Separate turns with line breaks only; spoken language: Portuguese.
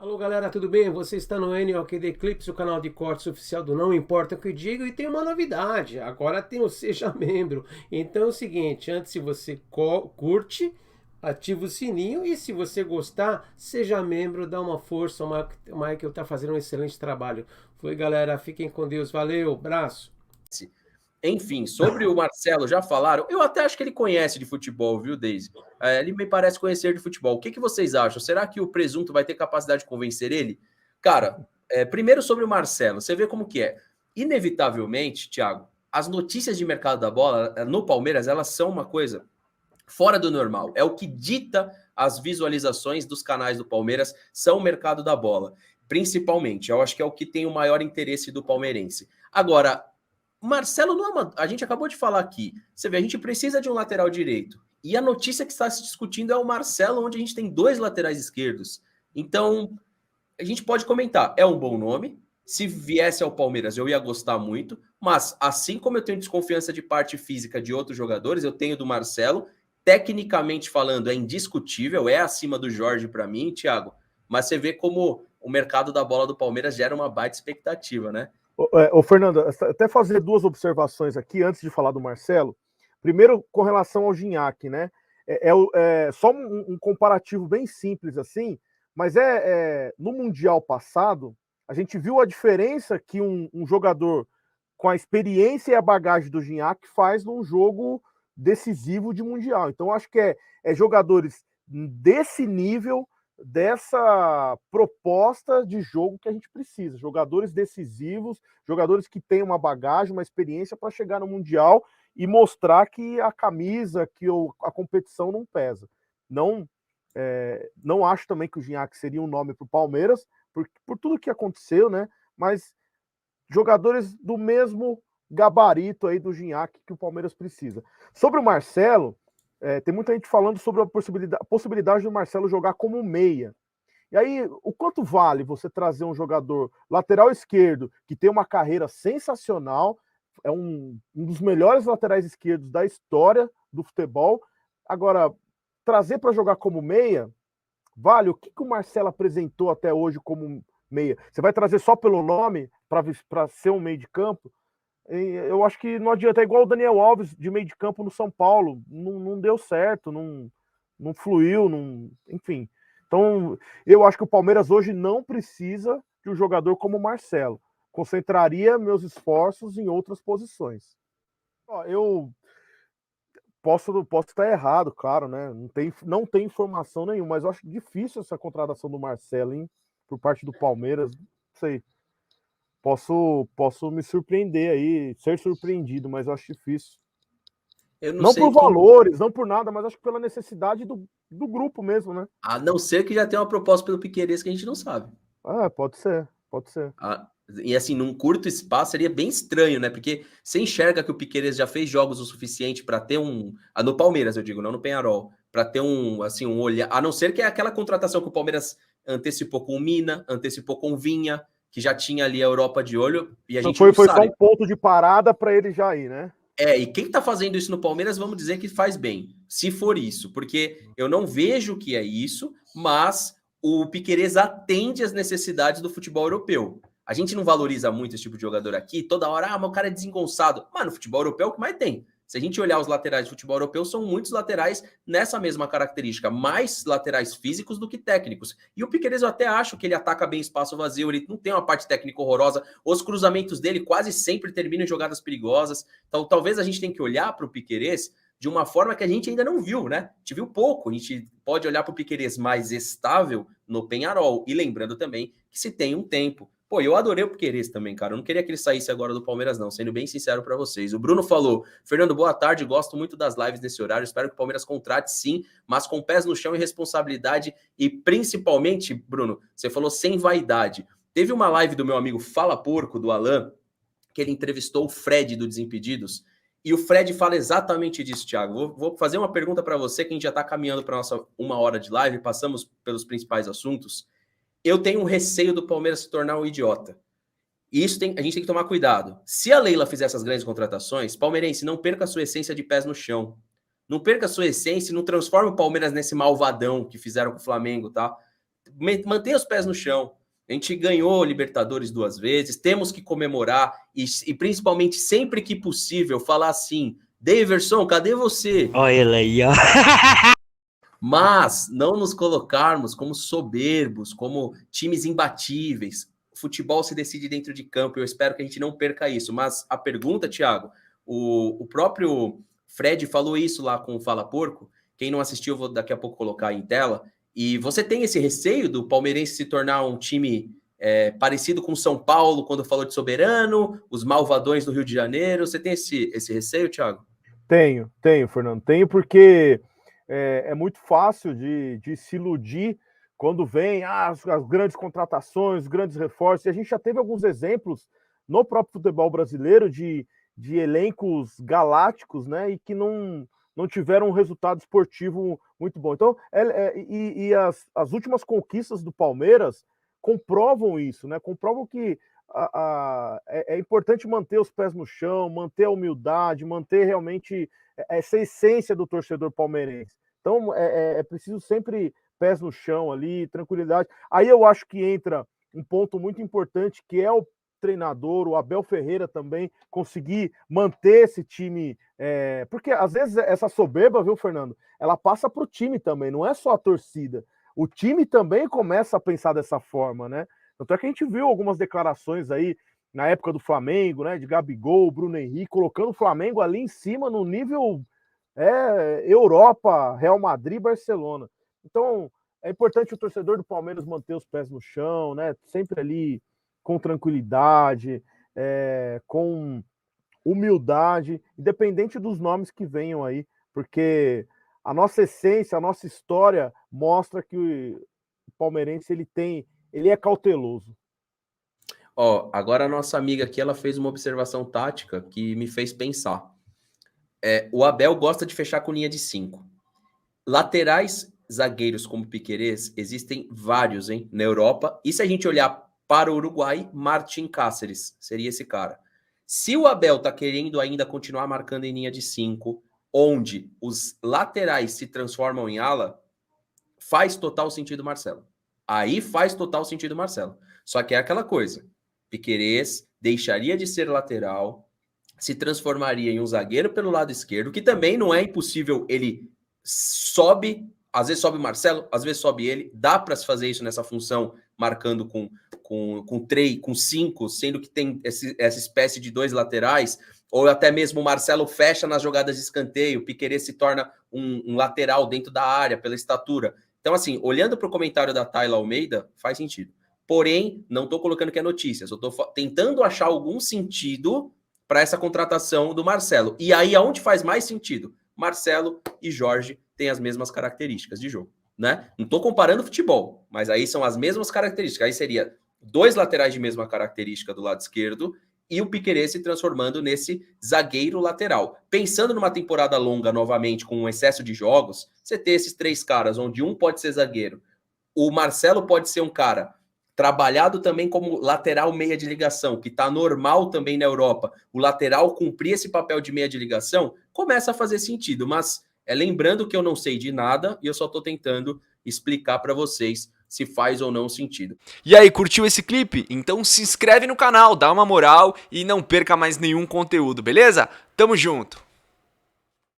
Alô galera, tudo bem? Você está no NOKD Clips, o canal de cortes oficial do Não Importa o que eu digo, e tem uma novidade, agora tem o Seja Membro. Então é o seguinte, antes se você curte, ativa o sininho e se você gostar, seja membro, dá uma força, o Michael está fazendo um excelente trabalho. Foi galera, fiquem com Deus, valeu, abraço.
Enfim, sobre o Marcelo, já falaram? Eu até acho que ele conhece de futebol, viu, Deise? Ele me parece conhecer de futebol. O que vocês acham? Será que o Presunto vai ter capacidade de convencer ele? Cara, primeiro sobre o Marcelo, você vê como que é. Inevitavelmente, Thiago, as notícias de mercado da bola no Palmeiras, elas são uma coisa fora do normal. É o que dita as visualizações dos canais do Palmeiras, são o mercado da bola. Principalmente, eu acho que é o que tem o maior interesse do palmeirense. Agora, Marcelo não é uma... A gente acabou de falar aqui. Você vê, a gente precisa de um lateral direito. E a notícia que está se discutindo é o Marcelo, onde a gente tem dois laterais esquerdos. Então, a gente pode comentar. É um bom nome. Se viesse ao Palmeiras, eu ia gostar muito. Mas, assim como eu tenho desconfiança de parte física de outros jogadores, eu tenho do Marcelo. Tecnicamente falando, é indiscutível. É acima do Jorge para mim, Thiago. Mas você vê como o mercado da bola do Palmeiras gera uma baita expectativa, né?
Ô, Fernando, até fazer duas observações aqui antes de falar do Marcelo. Primeiro, com relação ao Gignac, né? É só um comparativo bem simples assim, mas no Mundial passado, a gente viu a diferença que um jogador com a experiência e a bagagem do Gignac faz num jogo decisivo de Mundial. Então, acho que é jogadores desse nível, dessa proposta de jogo que a gente precisa. Jogadores decisivos, jogadores que têm uma bagagem, uma experiência para chegar no Mundial e mostrar que a camisa, que a competição não pesa. Não acho também que o Gignac seria um nome para o Palmeiras, por tudo que aconteceu, né? Mas jogadores do mesmo gabarito aí do Gignac que o Palmeiras precisa. Sobre o Marcelo, tem muita gente falando sobre a possibilidade do Marcelo jogar como meia. E aí, o quanto vale você trazer um jogador lateral esquerdo que tem uma carreira sensacional, é um dos melhores laterais esquerdos da história do futebol. Agora, trazer para jogar como meia, vale? O que o Marcelo apresentou até hoje como meia? Você vai trazer só pelo nome para ser um meio de campo? Eu acho que não adianta. É igual o Daniel Alves de meio de campo no São Paulo. Não deu certo, não fluiu, enfim. Então, eu acho que o Palmeiras hoje não precisa de um jogador como o Marcelo. Concentraria meus esforços em outras posições. Eu posso estar errado, claro, né? Não tem informação nenhuma, mas eu acho difícil essa contratação do Marcelo, hein? Por parte do Palmeiras. Não sei. Posso me surpreender aí, ser surpreendido, mas eu acho difícil.
Eu
não
sei
por valores, não por nada, mas acho que pela necessidade do grupo mesmo, né?
A não ser que já tenha uma proposta pelo Piquerez que a gente não sabe.
Pode ser.
E assim, num curto espaço seria bem estranho, né? Porque você enxerga que o Piquerez já fez jogos o suficiente para ter um... no Palmeiras, eu digo, não no Peñarol. Para ter um olhar... A não ser que é aquela contratação que o Palmeiras antecipou com o Mina, antecipou com o Vinha, que já tinha ali a Europa de olho, e a gente
foi
não sabe.
Só um ponto de parada para ele já ir, né?
E quem tá fazendo isso no Palmeiras, vamos dizer que faz bem, se for isso, porque eu não vejo que é isso, mas o Piquerez atende às necessidades do futebol europeu. A gente não valoriza muito esse tipo de jogador aqui, toda hora, mas o cara é desengonçado. Mas no futebol europeu é o que mais tem. Se a gente olhar os laterais de futebol europeu, são muitos laterais nessa mesma característica, mais laterais físicos do que técnicos. E o Piquerez eu até acho que ele ataca bem espaço vazio, ele não tem uma parte técnica horrorosa, os cruzamentos dele quase sempre terminam em jogadas perigosas. Então talvez a gente tenha que olhar para o Piquerez de uma forma que a gente ainda não viu, né? A gente viu pouco, a gente pode olhar para o Piquerez mais estável no Peñarol. E lembrando também que se tem um tempo. Pô, eu adorei o Piquerez também, cara. Eu não queria que ele saísse agora do Palmeiras, não, sendo bem sincero para vocês. O Bruno falou: Fernando, boa tarde, gosto muito das lives nesse horário. Espero que o Palmeiras contrate sim, mas com pés no chão e responsabilidade. E principalmente, Bruno, você falou sem vaidade. Teve uma live do meu amigo Fala Porco, do Alan, que ele entrevistou o Fred do Desimpedidos. E o Fred fala exatamente disso, Thiago. Vou fazer uma pergunta para você, que a gente já está caminhando para nossa 1 hora de live, passamos pelos principais assuntos. Eu tenho um receio do Palmeiras se tornar um idiota. E isso a gente tem que tomar cuidado. Se a Leila fizer essas grandes contratações, palmeirense, não perca a sua essência de pés no chão. Não perca a sua essência e não transforme o Palmeiras nesse malvadão que fizeram com o Flamengo, tá? mantenha os pés no chão. A gente ganhou Libertadores 2 vezes, temos que comemorar e principalmente sempre que possível falar assim, Daverson, cadê você?
Olha ele aí, ó.
Mas não nos colocarmos como soberbos, como times imbatíveis. O futebol se decide dentro de campo, eu espero que a gente não perca isso. Mas a pergunta, Thiago, o próprio Fred falou isso lá com o Fala Porco. Quem não assistiu, eu vou daqui a pouco colocar aí em tela. E você tem esse receio do palmeirense se tornar um time parecido com São Paulo, quando falou de soberano, os malvadões do Rio de Janeiro? Você tem esse receio, Thiago?
Tenho, Fernando. Tenho porque é muito fácil de se iludir quando vem as grandes contratações, os grandes reforços. E a gente já teve alguns exemplos no próprio futebol brasileiro de elencos galácticos, né? E que não tiveram um resultado esportivo muito bom. Então, as últimas conquistas do Palmeiras comprovam isso, né? Comprovam que é importante manter os pés no chão, manter a humildade, manter realmente essa essência do torcedor palmeirense. Então, é preciso sempre pés no chão ali, tranquilidade. Aí eu acho que entra um ponto muito importante, que é o treinador, o Abel Ferreira também, conseguir manter esse time. Porque às vezes essa soberba, viu, Fernando? Ela passa para o time também, não é só a torcida. O time também começa a pensar dessa forma, né? Tanto é que a gente viu algumas declarações aí na época do Flamengo, né? De Gabigol, Bruno Henrique, colocando o Flamengo ali em cima no nível Europa, Real Madrid, Barcelona. Então, é importante o torcedor do Palmeiras manter os pés no chão, né? Sempre ali com tranquilidade, com humildade, independente dos nomes que venham aí, porque a nossa essência, a nossa história mostra que o palmeirense ele é cauteloso.
Ó, agora a nossa amiga aqui, ela fez uma observação tática que me fez pensar. O Abel gosta de fechar com linha de 5. Laterais zagueiros como Piquerez, existem vários, hein, na Europa. E se a gente olhar para o Uruguai, Martin Cáceres seria esse cara. Se o Abel tá querendo ainda continuar marcando em linha de 5, onde os laterais se transformam em ala, faz total sentido Marcelo. Aí faz total sentido Marcelo. Só que é aquela coisa. Piquerez deixaria de ser lateral, se transformaria em um zagueiro pelo lado esquerdo, que também não é impossível, ele sobe, às vezes sobe o Marcelo, às vezes sobe ele, dá para se fazer isso nessa função, marcando com 3, com 5, sendo que tem essa espécie de 2 laterais, ou até mesmo o Marcelo fecha nas jogadas de escanteio, o Piquerez se torna um lateral dentro da área, pela estatura. Então, assim, olhando para o comentário da Tayla Almeida, faz sentido. Porém, não estou colocando que é notícia, só estou tentando achar algum sentido para essa contratação do Marcelo. E aí, aonde faz mais sentido? Marcelo e Jorge têm as mesmas características de jogo, né? Não estou comparando futebol, mas aí são as mesmas características. Aí seria 2 laterais de mesma característica do lado esquerdo e o Piquerez se transformando nesse zagueiro lateral. Pensando numa temporada longa novamente, com um excesso de jogos, você ter esses 3 caras, onde um pode ser zagueiro, o Marcelo pode ser um cara trabalhado também como lateral meia de ligação, que está normal também na Europa, o lateral cumprir esse papel de meia de ligação, começa a fazer sentido, mas lembrando que eu não sei de nada e eu só estou tentando explicar para vocês se faz ou não sentido.
E aí, curtiu esse clipe? Então se inscreve no canal, dá uma moral e não perca mais nenhum conteúdo, beleza? Tamo junto!